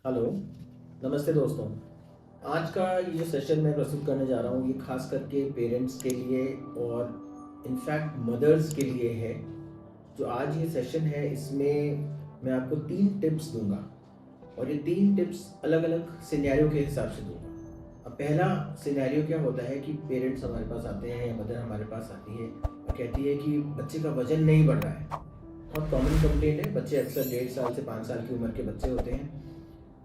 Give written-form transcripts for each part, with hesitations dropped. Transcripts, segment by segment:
Hello, नमस्ते दोस्तों। आज का ये जो सेशन मैं प्रस्तुत करने जा रहा हूँ ये ख़ास करके पेरेंट्स के लिए और इनफैक्ट मदर्स के लिए है। जो आज ये सेशन है इसमें मैं आपको 3 टिप्स दूँगा और ये 3 टिप्स अलग-अलग सिनेरियो के हिसाब से दूँगा। अब पहला सिनेरियो क्या होता है कि पेरेंट्स हमारे पास आते हैं या मदर हमारे पास आती है और कहती है कि बच्चे का वज़न नहीं बढ़ रहा है। बहुत कॉमन कंप्लेंट है, बच्चे अक्सर 1.5 साल से 5 साल की उम्र के बच्चे होते हैं।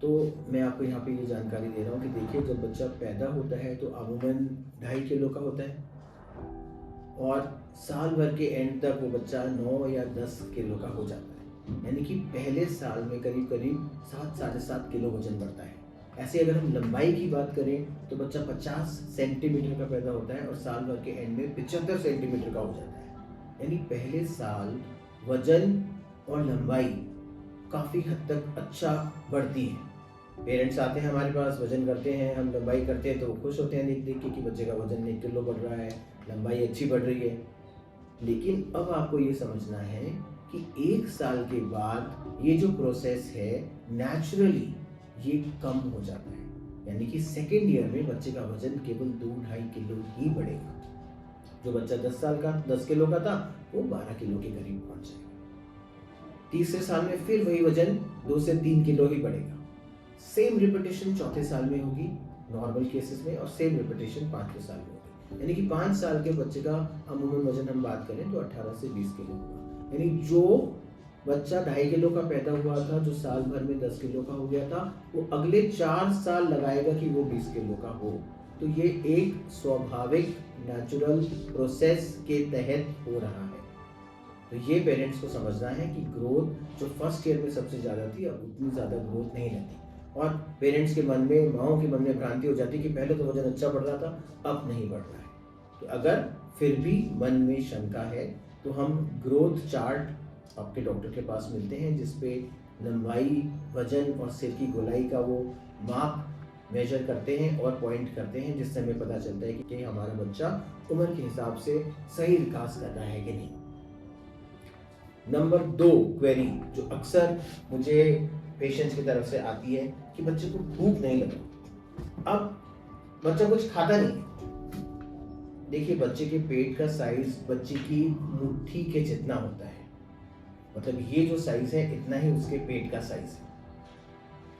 तो मैं आपको यहाँ पे ये जानकारी दे रहा हूँ कि देखिए जब बच्चा पैदा होता है तो अमूमन 2.5 किलो का होता है और साल भर के एंड तक वो बच्चा 9 या 10 किलो का हो जाता है। यानी कि पहले साल में करीब करीब 7 साढ़े 7 किलो वजन बढ़ता है। ऐसे अगर हम लंबाई की बात करें तो बच्चा 50 सेंटीमीटर का पैदा होता है और साल भर के एंड में 75 सेंटीमीटर का हो जाता है। यानी पहले साल वजन और लंबाई काफ़ी हद तक अच्छा बढ़ती है। पेरेंट्स आते हैं हमारे पास, वज़न करते हैं, हम लंबाई करते हैं तो वो खुश होते हैं देख-देख के कि बच्चे का वज़न 1 किलो बढ़ रहा है, लंबाई अच्छी बढ़ रही है। लेकिन अब आपको ये समझना है कि 1 साल के बाद ये जो प्रोसेस है नेचुरली ये कम हो जाता है। यानी कि सेकंड ईयर में बच्चे का वज़न केवल 2 ढाई किलो ही बढ़ेगा। जो बच्चा 10 साल का 10 किलो का था, वो 12 किलो के करीब पहुँच जाएगा। तीसरे साल में फिर वही वज़न 2 से 3 किलो ही बढ़ेगा। सेम रिपीटेशन चौथे साल में होगी नॉर्मल केसेस में और सेम रिपीटेशन 5वें साल में होगी। यानी कि 5 साल के बच्चे का अमूमन वजन हम बात करें तो 18 से 20 किलो होगा। यानी जो बच्चा 2.5 किलो का पैदा हुआ था, जो साल भर में 10 किलो का हो गया था, वो अगले 4 साल लगाएगा कि वो 20 किलो का हो। तो ये एक स्वाभाविक नेचुरल प्रोसेस के तहत हो रहा है। तो ये पेरेंट्स को समझना है कि ग्रोथ जो फर्स्ट ईयर में सबसे ज़्यादा थी अब उतनी ज़्यादा ग्रोथ नहीं रहती। और पेरेंट्स के मन में, माँओं के मन में भ्रांति हो जाती है कि पहले तो वजन अच्छा बढ़ रहा था, अब नहीं बढ़ रहा है। तो अगर फिर भी मन में शंका है तो हम ग्रोथ चार्ट आपके डॉक्टर के पास मिलते हैं जिस पे लंबाई, वजन और सिर की गोलाई का वो माप मेजर करते हैं और पॉइंट करते हैं, जिससे हमें पता चलता है कि हमारा बच्चा उम्र के हिसाब से सही विकास कर रहा है कि नहीं। नंबर 2 क्वेरी जो अक्सर मुझे पेशेंट्स की तरफ से आती है कि बच्चे को भूख नहीं लग रही। अब बच्चा कुछ खाता नहीं है। देखिए बच्चे के पेट का साइज बच्चे की मुट्ठी के जितना होता है। मतलब ये जो साइज है इतना ही उसके पेट का साइज है।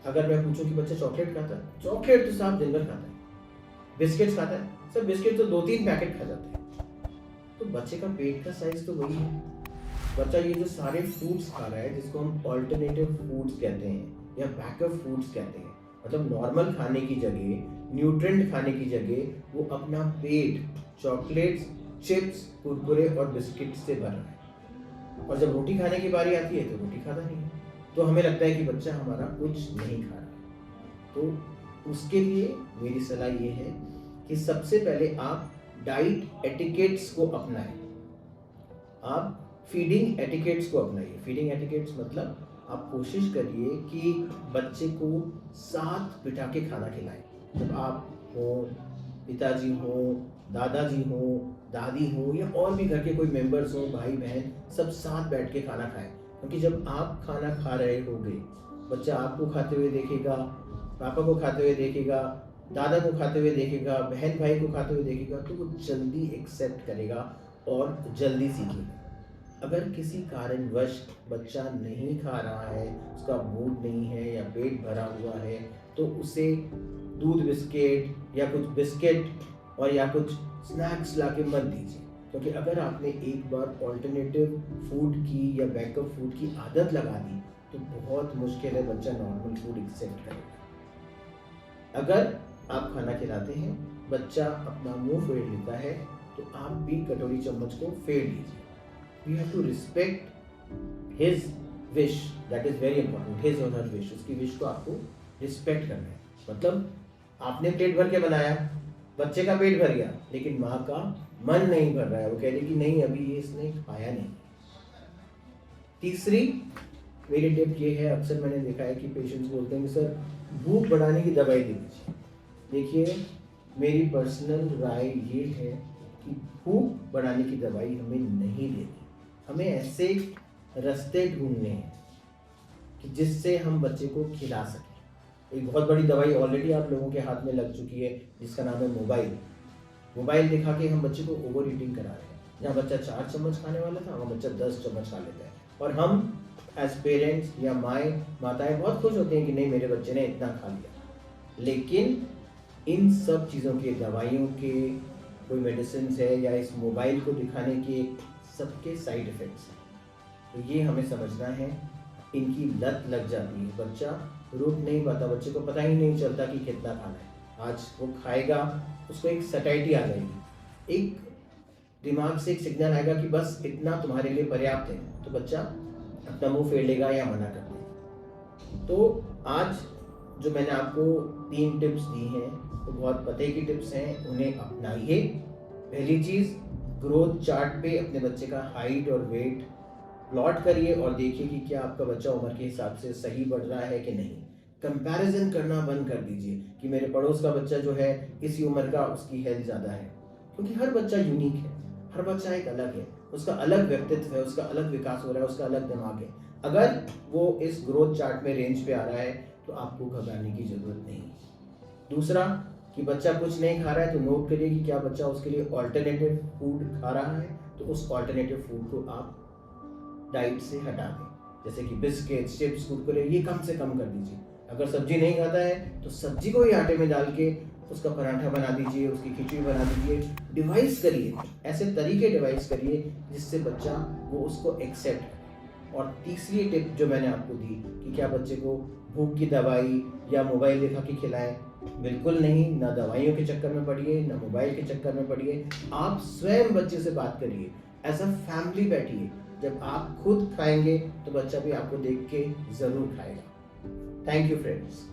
अगर मैं पूछूं कि बच्चा चॉकलेट खाता है, चॉकलेट तो साहब दिन भर खाता है। बिस्किट्स खाता है, सर बिस्किट तो 2-3 पैकेट खा जाते हैं। तो बच्चे का पेट का साइज तो वही है। बच्चा ये जो सारे फूड्स खा रहा है जिसको हम ऑल्टरनेटिव फूड्स कहते हैं या बैकअप फूड्स कहते हैं, मतलब नॉर्मल खाने की जगह, न्यूट्रिएंट खाने की जगह वो अपना पेट चॉकलेट्स, चिप्स, कुरकुरे और बिस्किट से भर रहा है। और जब रोटी खाने की बारी आती है तो रोटी खाता नहीं है। तो हमें लगता है कि बच्चा हमारा कुछ नहीं खा रहा। तो उसके लिए मेरी सलाह ये है कि सबसे पहले आप डाइट एटिकेट्स को अपनाएं। आप फीडिंग एटिकेट्स को अपनाइए। फीडिंग एटिकेट्स मतलब आप कोशिश करिए कि बच्चे को साथ बिठा के खाना खिलाएं। जब आप हो, पिताजी हो, दादाजी हो, दादी हो या और भी घर के कोई मेंबर्स हो, भाई बहन, सब साथ बैठ के खाना खाएं। क्योंकि जब आप खाना खा रहे होगे, बच्चा आपको खाते हुए देखेगा, पापा को खाते हुए देखेगा, दादा को खाते हुए देखेगा, बहन भाई को खाते हुए देखेगा, तो वो जल्दी एक्सेप्ट करेगा और जल्दी सीखेगा। अगर किसी कारणवश बच्चा नहीं खा रहा है, उसका मूड नहीं है या पेट भरा हुआ है, तो उसे दूध बिस्किट या कुछ बिस्किट और या कुछ स्नैक्स लाके मत दीजिए। क्योंकि अगर आपने एक बार ऑल्टरनेटिव फूड की या बैकअप फूड की आदत लगा दी तो बहुत मुश्किल है बच्चा नॉर्मल फूड एक्सेप्ट करेगा। अगर आप खाना खिलाते हैं, बच्चा अपना मुंह फेर लेता है, तो आप भी कटोरी चम्मच को फेर लीजिए। We have to respect his wish. That is very important. His or her wish. उसकी विश को आपको रिस्पेक्ट करना है। मतलब आपने पेट भर के बनाया, बच्चे का पेट भर गया, लेकिन माँ का मन नहीं भर रहा है। वो कह रही कि नहीं अभी ये इसने खाया नहीं। तीसरी मेरी टिप ये है, अक्सर मैंने देखा है कि पेशेंट्स बोलते हैं कि सर भूख बढ़ाने की दवाई दे दीजिए। देखिए मेरी पर्सनल राय ये है कि भूख बढ़ाने की दवाई हमें नहीं देनी। हमें ऐसे रास्ते ढूंढने हैं कि जिससे हम बच्चे को खिला सकें। एक बहुत बड़ी दवाई ऑलरेडी आप लोगों के हाथ में लग चुकी है जिसका नाम है मोबाइल। मोबाइल दिखा के हम बच्चे को ओवर ईटिंग करा रहे हैं। जहाँ बच्चा 4 चम्मच खाने वाला था वहाँ बच्चा 10 चम्मच खा लेता है, और हम एज पेरेंट्स या माताएं बहुत खुश होते हैं कि नहीं मेरे बच्चे ने इतना खा लिया। लेकिन इन सब चीज़ों के, दवाइयों के, कोई मेडिसिन है या इस मोबाइल को दिखाने के, सबके साइड इफ़ेक्ट्स हैं। तो ये हमें समझना है। इनकी लत लग जाती है, बच्चा रुक नहीं पाता, बच्चे को पता ही नहीं चलता कि कितना खाना है। आज वो खाएगा, उसको एक सटाइटी आ जाएगी, एक दिमाग से एक सिग्नल आएगा कि बस इतना तुम्हारे लिए पर्याप्त है, तो बच्चा अपना मुंह फेर लेगा या मना कर देगा। तो आज जो मैंने आपको 3 टिप्स दी हैं तो बहुत पते की टिप्स हैं, उन्हें अपनाइए। पहली चीज़, ग्रोथ चार्ट पे अपने बच्चे का हाइट और वेट प्लॉट करिए और देखिए कि क्या आपका बच्चा उम्र के हिसाब से सही बढ़ रहा है कि नहीं। कंपैरिजन करना बंद कर दीजिए कि मेरे पड़ोस का बच्चा जो है इसी उम्र का, उसकी हेल्थ ज़्यादा है, क्योंकि हर बच्चा यूनिक है, हर बच्चा एक अलग है, उसका अलग व्यक्तित्व है, उसका अलग विकास हो रहा है, उसका अलग दिमाग है। अगर वो इस ग्रोथ चार्ट में रेंज पे आ रहा है तो आपको घबराने की ज़रूरत नहीं। दूसरा कि बच्चा कुछ नहीं खा रहा है तो नोट करिए कि क्या बच्चा उसके लिए ऑल्टरनेटिव फूड खा रहा है, तो उस ऑल्टरनेटिव फूड को आप डाइट से हटा दें। जैसे कि बिस्किट, चिप्स, कुरकुरे, ये कम से कम कर दीजिए। अगर सब्जी नहीं खाता है तो सब्जी को ही आटे में डाल के उसका पराठा बना दीजिए, उसकी खिचड़ी बना दीजिए। डिवाइस करिए, ऐसे तरीके डिवाइस करिए जिससे बच्चा वो उसको एक्सेप्ट करे। और तीसरी टिप जो मैंने आपको दी कि क्या बच्चे को भूख की दवाई या मोबाइल दिखा के खिलाएं, बिल्कुल नहीं। ना दवाइयों के चक्कर में पड़िए, ना मोबाइल के चक्कर में पड़िए। आप स्वयं बच्चे से बात करिए, एज अ फैमिली बैठिए। जब आप खुद खाएंगे तो बच्चा भी आपको देख के ज़रूर खाएगा। Thank you friends.